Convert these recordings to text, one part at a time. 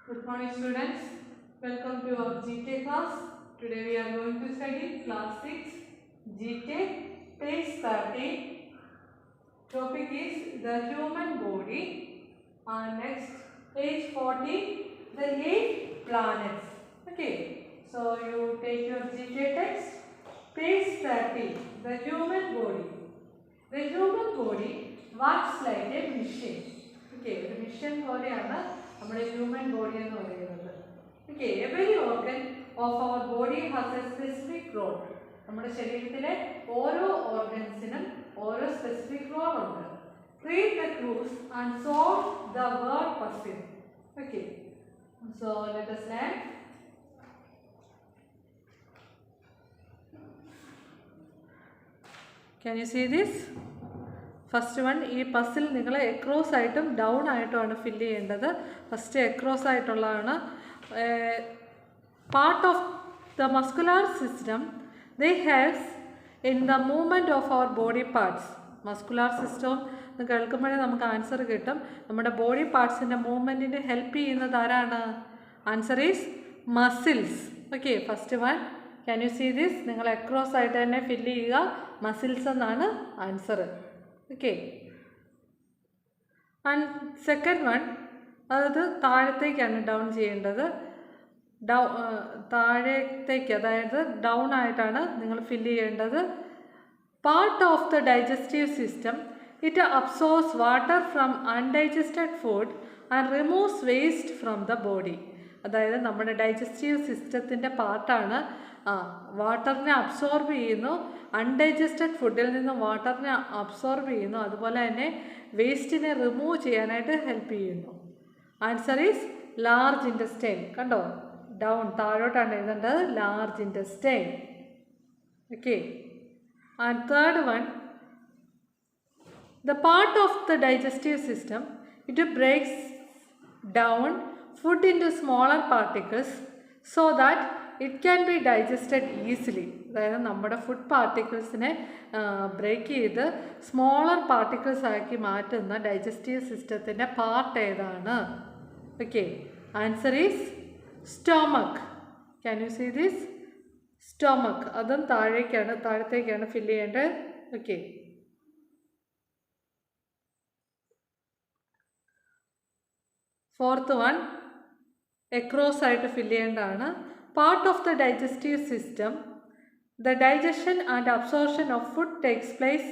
Good morning students, welcome to our GK class. Today we are going to study class 6 GK page 30. Topic is the human body and next page 40 the 8 planets. Okay, so you take your GK text page 30 the human body. The human body works like a machine. Okay, the machine പോലെയാണ് നമ്മുടെ human body എന്ന് പറയുന്നത്. Okay, every organ of our body has a specific role. നമ്മുടെ ശരീരത്തിലെ ഓരോ ഓർഗൻസിനും ഓരോ specific role ഉണ്ട്. Read the clues and solve the word puzzle. Okay, so let us learn. Can you see this? First one ഈ puzzle നിങ്ങൾ across ആയിട്ടും down ആയിട്ടുമാണ് fill ചെയ്യേണ്ടത്. ഫസ്റ്റ് എക്രോസ് ആയിട്ടുള്ളതാണ്. Part of the muscular system they helps in the movement of our body parts. Muscular system എന്ന് കേൾക്കുമ്പോഴേ നമുക്ക് answer കിട്ടും. നമ്മുടെ ബോഡി പാർട്സിൻ്റെ മൂവ്മെൻറ്റിന് ഹെൽപ്പ് ചെയ്യുന്നത് ആരാണ്? Answer is muscles. Okay, first one can you see this? നിങ്ങൾ across ആയിട്ട് തന്നെ ഫില്ല് ചെയ്യുക. മസിൽസ് എന്നാണ് answer. Okay, and second one അത് താഴത്തേക്കാണ് ഡൗൺ ചെയ്യേണ്ടത്. താഴത്തേക്ക്, അതായത് ഡൗൺ ആയിട്ടാണ് നിങ്ങൾ ഫില്ല് ചെയ്യേണ്ടത്. Part of the digestive system it absorbs water from undigested food and removes waste from the body. അതായത് നമ്മുടെ ഡൈജസ്റ്റീവ് സിസ്റ്റത്തിൻ്റെ പാർട്ടാണ്. വാട്ടറിനെ അബ്സോർബ് ചെയ്യുന്നു. അൺഡൈജസ്റ്റഡ് ഫുഡിൽ നിന്ന് വാട്ടറിനെ അബ്സോർബ് ചെയ്യുന്നു. അതുപോലെ തന്നെ വേസ്റ്റിനെ റിമൂവ് ചെയ്യാനായിട്ട് ഹെൽപ്പ് ചെയ്യുന്നു. Answer is large intestine. കണ്ടോ, ഡൗൺ താഴോട്ടാണ് എഴുതേണ്ടത്, large intestine. Okay, and third one the part of the digestive system it breaks down food in to smaller particles so that it can be digested easily. അതായത് നമ്മുടെ food പാർട്ടിക്കിൾസിനെ break ചെയ്ത് smaller particles ആക്കി മാറ്റുന്ന ഡൈജസ്റ്റീവ് സിസ്റ്റത്തിൻ്റെ part ഏതാണ്? Okay, answer is stomach. Can you see this? Stomach. അതും താഴത്തേക്കാണ് ഫില്ല് ചെയ്യേണ്ടത്. ഓക്കെ, ഫോർത്ത് വൺ എക്രോസ് ആയിട്ട് ഫില്ല് ചെയ്യേണ്ടതാണ്. Part of the digestive system the digestion and absorption of food takes place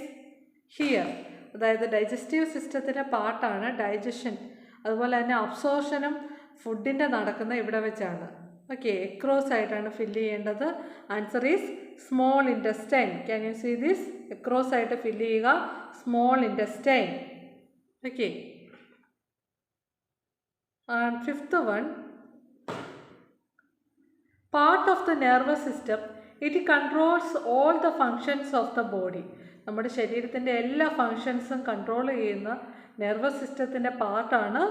here. അതായത് ഡൈജസ്റ്റീവ് സിസ്റ്റത്തിൻ്റെ പാർട്ടാണ് digestion, അതുപോലെ തന്നെ അബ്സോർപ്ഷനും ഫുഡിൻ്റെ നടക്കുന്ന ഇവിടെ വെച്ചാണ്. ഓക്കെ, എക്രോസ് ആയിട്ടാണ് ഫില്ല് ചെയ്യേണ്ടത്. Answer is small intestine. Can you see this? Across ആയിട്ട് ഫില്ല് ചെയ്യുക, small intestine. Okay, and fifth one part of the nervous system it controls all the functions of the body. നമ്മുടെ ശരീരത്തിൻ്റെ എല്ലാ ഫങ്ഷൻസും control ചെയ്യുന്ന നെർവസ് സിസ്റ്റത്തിൻ്റെ പാർട്ടാണ്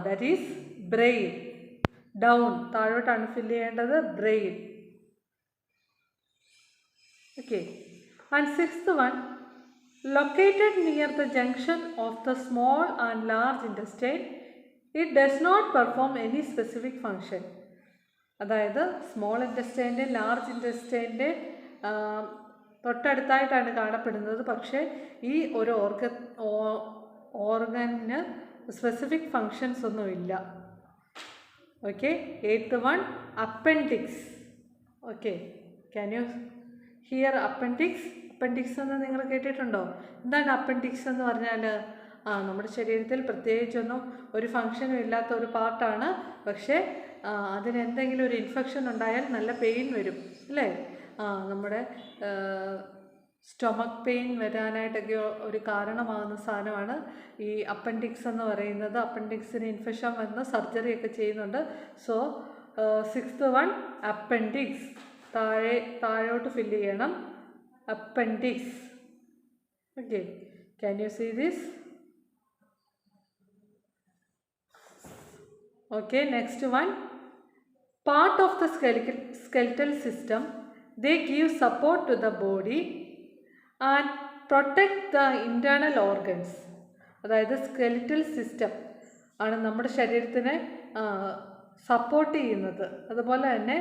ദാറ്റ് ഈസ് ബ്രെയിൻ. ഡൗൺ താഴോട്ടാണ് ഫില്ല് ചെയ്യേണ്ടത്, brain. Okay, and sixth one located near the junction of the small and large intestine it does not perform any specific function. അതായത് സ്മോൾ ഇൻറ്റസ്റ്റൈൻ്റെ ലാർജ് ഇൻറ്റസ്റ്റൈൻ്റെ തൊട്ടടുത്തായിട്ടാണ് കാണപ്പെടുന്നത്. പക്ഷേ ഈ ഒരു ഓർഗന് സ്പെസിഫിക് ഫങ്ഷൻസ് ഒന്നുമില്ല. Okay, eighth one appendix. Okay, can you hear appendix? Appendix എന്ന് നിങ്ങൾ കേട്ടിട്ടുണ്ടോ? എന്താണ് അപ്പൻഡിക്സ് എന്ന് പറഞ്ഞാൽ? നമ്മുടെ ശരീരത്തിൽ പ്രത്യേകിച്ചൊന്നും ഒരു ഫങ്ഷനും ഇല്ലാത്ത ഒരു പാർട്ടാണ്. പക്ഷേ അതിനെന്തെങ്കിലും ഒരു ഇൻഫെക്ഷൻ ഉണ്ടായാൽ നല്ല പെയിൻ വരും അല്ലേ? നമ്മുടെ സ്റ്റൊമക്ക് പെയിൻ വരാനായിട്ടൊക്കെ ഒരു കാരണമാകുന്ന സാധനമാണ് ഈ അപ്പൻഡിക്സ് എന്ന് പറയുന്നത്. അപ്പൻഡിക്സിന് ഇൻഫെക്ഷൻ വന്ന് സർജറിയൊക്കെ ചെയ്യുന്നുണ്ട്. So sixth one appendix. താഴോട്ട് ഫില്ല് ചെയ്യണം, appendix. Okay, can you see this? Okay, next one, part of the skeletal system they give support to the body and protect the internal organs. അതായത് skeletal system ആണ് നമ്മുടെ ശരീരത്തിനെ support ചെയ്യുന്നത്. അതുപോലെ തന്നെ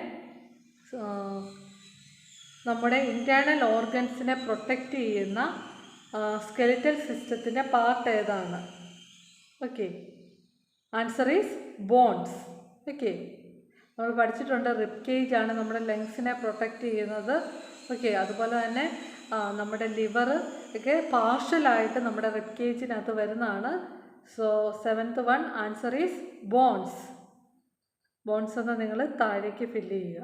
നമ്മുടെ ഇൻറ്റേർണൽ ഓർഗൻസിനെ പ്രൊട്ടക്റ്റ് ചെയ്യുന്ന സ്കെലിറ്റൽ സിസ്റ്റത്തിൻ്റെ പാർട്ട് ഏതാണ്? Okay, answer is bones. Okay, നമ്മൾ പഠിച്ചിട്ടുണ്ട് റിബ് കേജ് ആണ് നമ്മുടെ ലങ്സിനെ പ്രൊട്ടക്റ്റ് ചെയ്യുന്നത്. ഓക്കെ, അതുപോലെ തന്നെ നമ്മുടെ ലിവർ ഒക്കെ പാർഷ്യലായിട്ട് നമ്മുടെ റിബ് കേജിനകത്ത് വരുന്നതാണ്. So 7th one answer is bones. Bones എന്ന് നിങ്ങൾ താഴേക്ക് ഫില്ല് ചെയ്യുക.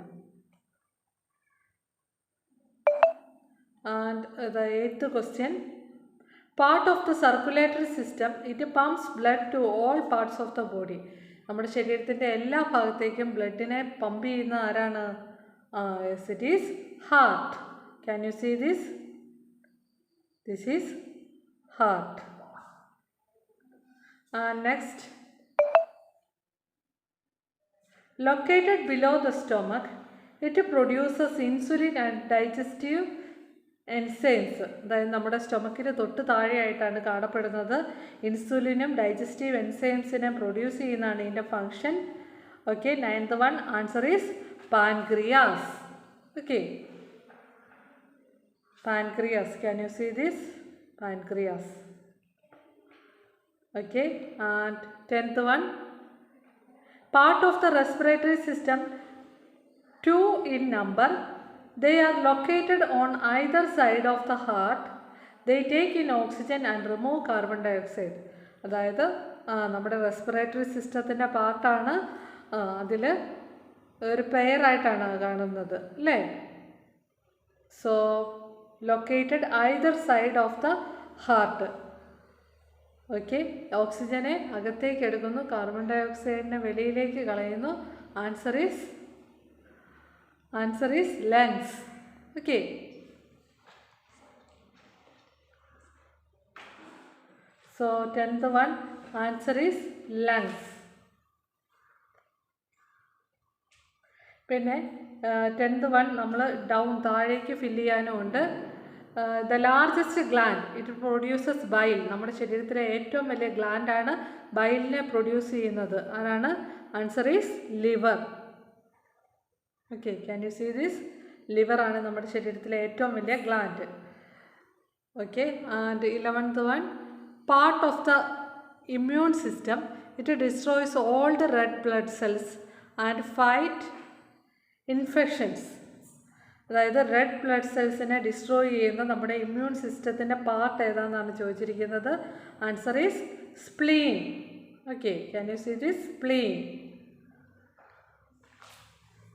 And the 8th question, part of the circulatory system, it pumps blood to all parts of the body. നമ്മുടെ ശരീരത്തിൻ്റെ എല്ലാ ഭാഗത്തേക്കും ബ്ലഡിനെ പമ്പ് ചെയ്യുന്ന ആരാണ്? Yes, it is heart. Can you see this? This is heart. Next, located below the stomach, it produces insulin and digestive enzymes. അതായത് നമ്മുടെ സ്റ്റൊമക്കിന് തൊട്ട് താഴെയായിട്ടാണ് കാണപ്പെടുന്നത്. ഇൻസുലിനും ഡൈജസ്റ്റീവ് എൻസൈംസിനും പ്രൊഡ്യൂസ് ചെയ്യുന്നതാണ് ഇതിൻ്റെ function. Okay, 9th one answer is pancreas. Okay, pancreas. Can you see this? Pancreas. Okay, and 10th one, part of the respiratory system, 2 in number. They are located on either side of the heart. They take in oxygen and remove carbon dioxide. അതായത് നമ്മുടെ respiratory സിസ്റ്റത്തിൻ്റെ പാർട്ടാണ്. അതിൽ ഒരു പെയറായിട്ടാണ് കാണുന്നത് അല്ലേ? So located either side of the heart. Okay, ഓക്സിജനെ അകത്തേക്ക് എടുക്കുന്നു, കാർബൺ ഡയോക്സൈഡിനെ വെളിയിലേക്ക് കളയുന്നു. Answer is lungs. Okay, so 10th one answer is lungs. പിന്നെ 10th വൺ നമ്മൾ ഡൗൺ താഴേക്ക് ഫില്ല് ചെയ്യാനും ഉണ്ട്. The largest gland, it produces bile. നമ്മുടെ ശരീരത്തിലെ ഏറ്റവും വലിയ ഗ്ലാൻഡാണ് ബൈലിനെ പ്രൊഡ്യൂസ് ചെയ്യുന്നത്. അതാണ് answer is liver. Okay, can you see this? ലിവറാണ് നമ്മുടെ ശരീരത്തിലെ ഏറ്റവും വലിയ gland. Okay, and 11th one, part of the immune system, it destroys all the red blood cells and fight infections. അതായത് റെഡ് ബ്ലഡ് സെൽസിനെ destroy ചെയ്യുന്ന നമ്മുടെ immune സിസ്റ്റത്തിൻ്റെ പാർട്ട് ഏതാണെന്നാണ് ചോദിച്ചിരിക്കുന്നത്. Answer is spleen. Okay, can you see this? Spleen.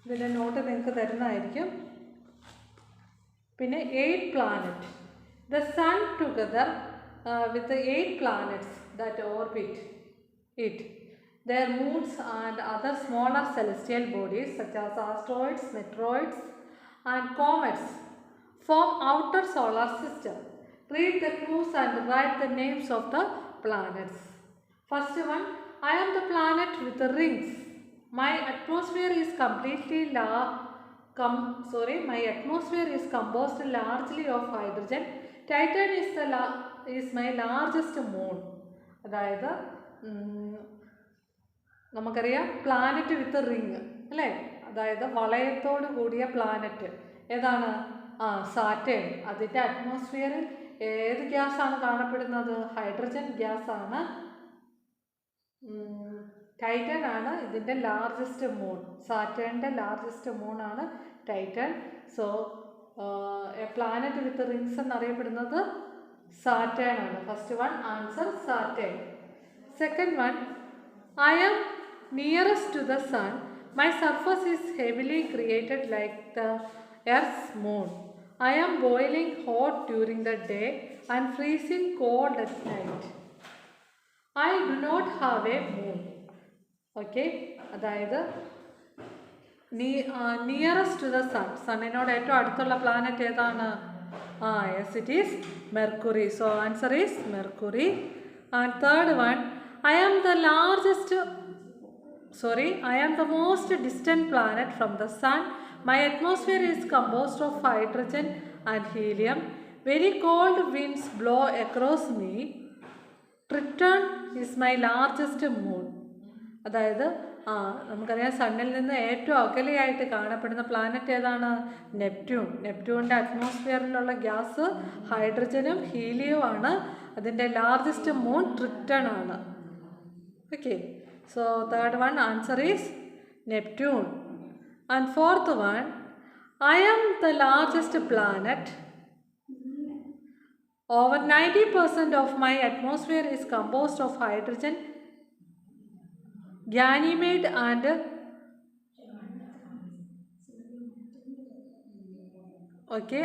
ഇതിൻ്റെ note നിങ്ങൾക്ക് തരുന്നതായിരിക്കും. പിന്നെ 8 planets, the sun together with the 8 planets that orbit it, their moons and other smaller celestial bodies such as asteroids, meteoroids and comets form outer solar system. Read the clues and write the names of the planets. First one, I am the planet with the rings. My atmosphere is composed largely of hydrogen. Titan is my largest moon. അതായത് നമുക്കറിയാം planet വിത്ത് ring അല്ലേ? അതായത് വളയത്തോട് കൂടിയ planet ഏതാണ്? Saturn. അതിൻ്റെ അറ്റ്മോസ്ഫിയറിൽ ഏത് ഗ്യാസാണ് കാണപ്പെടുന്നത്? Hydrogen ഗ്യാസാണ്. Titan ആണ് ഇതിൻ്റെ ലാർജസ്റ്റ് മൂൺ. സാറ്റേണിൻ്റെ ലാർജസ്റ്റ് മൂണാണ് Titan. So a planet with rings എന്നറിയപ്പെടുന്നത് സാറ്റേൺ ആണ്. First one answer Saturn. Second one, I am nearest to the sun. My surface is heavily created like the earth's moon. I am boiling hot during the day and freezing cold at night. I do not have a moon. Okay, അതായത് nearest to the sun, സണ്ണിനോട് ഏറ്റവും അടുത്തുള്ള planet ഏതാണ്? Yes, it is mercury. So answer is mercury. And third one, I am the most distant planet from the sun. My atmosphere is composed of hydrogen and helium. Very cold winds blow across me. Triton is my largest moon. അതായത് നമുക്കറിയാം സണ്ണിൽ നിന്ന് ഏറ്റവും അകലെയായിട്ട് കാണപ്പെടുന്ന planet ഏതാണ്? Neptune. നെപ്റ്റ്യൂണിൻ്റെ അറ്റ്മോസ്ഫിയറിലുള്ള gas ഹൈഡ്രജനും ഹീലിയവും ആണ്. അതിൻ്റെ largest moon Triton ആണ്. Okay, so third one answer is Neptune. And fourth one, I am the largest planet. Over 90% of my atmosphere is composed of hydrogen, Ganymede and okay.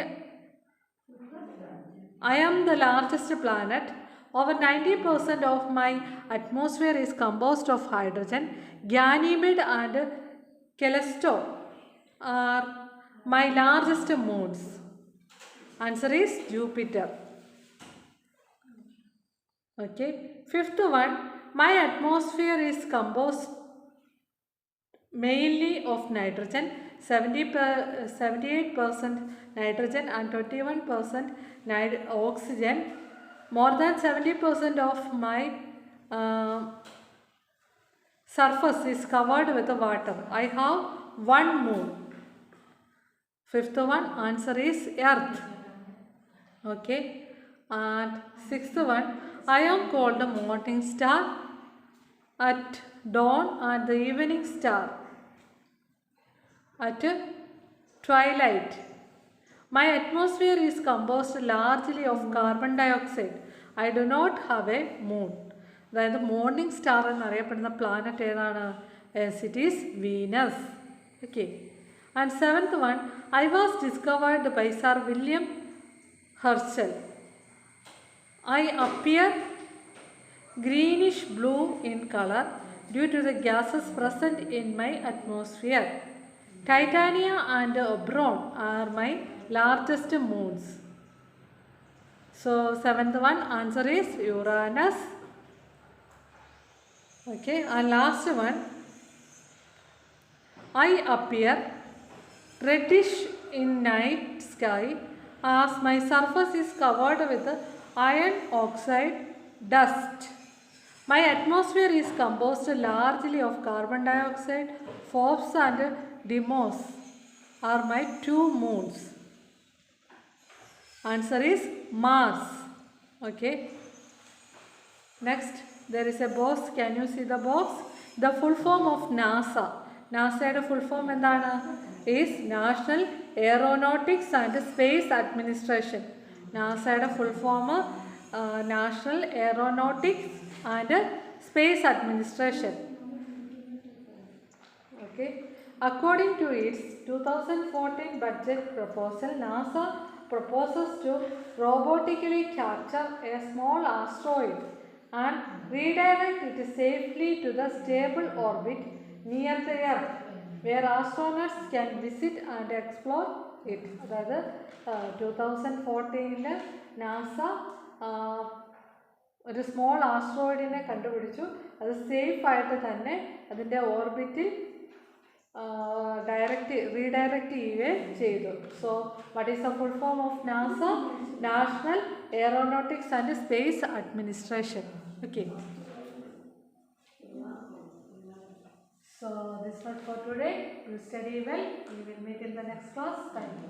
I am the largest planet. Over 90% of my atmosphere is composed of hydrogen, Ganymede and Callisto are my largest moons. Answer is Jupiter. Okay. Fifth one, my atmosphere is composed mainly of nitrogen, 78% nitrogen and 21% oxygen. More than 70% of my surface is covered with water. I have one moon. Fifth one, answer is Earth. Okay. And sixth one, I am called the morning star, at dawn and the evening star at twilight. My atmosphere is composed largely of carbon dioxide. I do not have a moon. അതായത് morning star എന്നറിയപ്പെടുന്ന planet ഏതാണ്? It is Venus. Okay. And seventh one, I was discovered by Sir William Herschel. I appear greenish blue in color due to the gases present in my atmosphere. Titania and Oberon are my largest moons. So seventh one, answer is Uranus. Okay, and last one, I appear reddish in night sky as my surface is covered with iron oxide dust. My atmosphere is composed largely of carbon dioxide. Phobos and Deimos are my two moons. Answer is Mars. Okay. Next, there is a box. Can you see the box? The full form of NASA. NASAയുടെ full form എന്താണ്? Is National Aeronautics and Space Administration. NASAയുടെ full form National Aeronautics and Space Administration. Okay. According to its 2014 budget proposal, NASA proposes to robotically capture a small asteroid and redirect it safely to the stable orbit near the Earth, where astronauts can visit and explore it. അതായത് 2014 NASA ഒരു small ആസ്ട്രോയിഡിനെ കണ്ടുപിടിച്ചു. അത് safe ആയിട്ട് തന്നെ അതിൻ്റെ ഓർബിറ്റിൽ redirect ചെയ്യുകയും ചെയ്തു. So what is the full form of NASA? National aeronautics and space administration. Okay. So this was for today. You study well. We will meet in the next class. Thank you.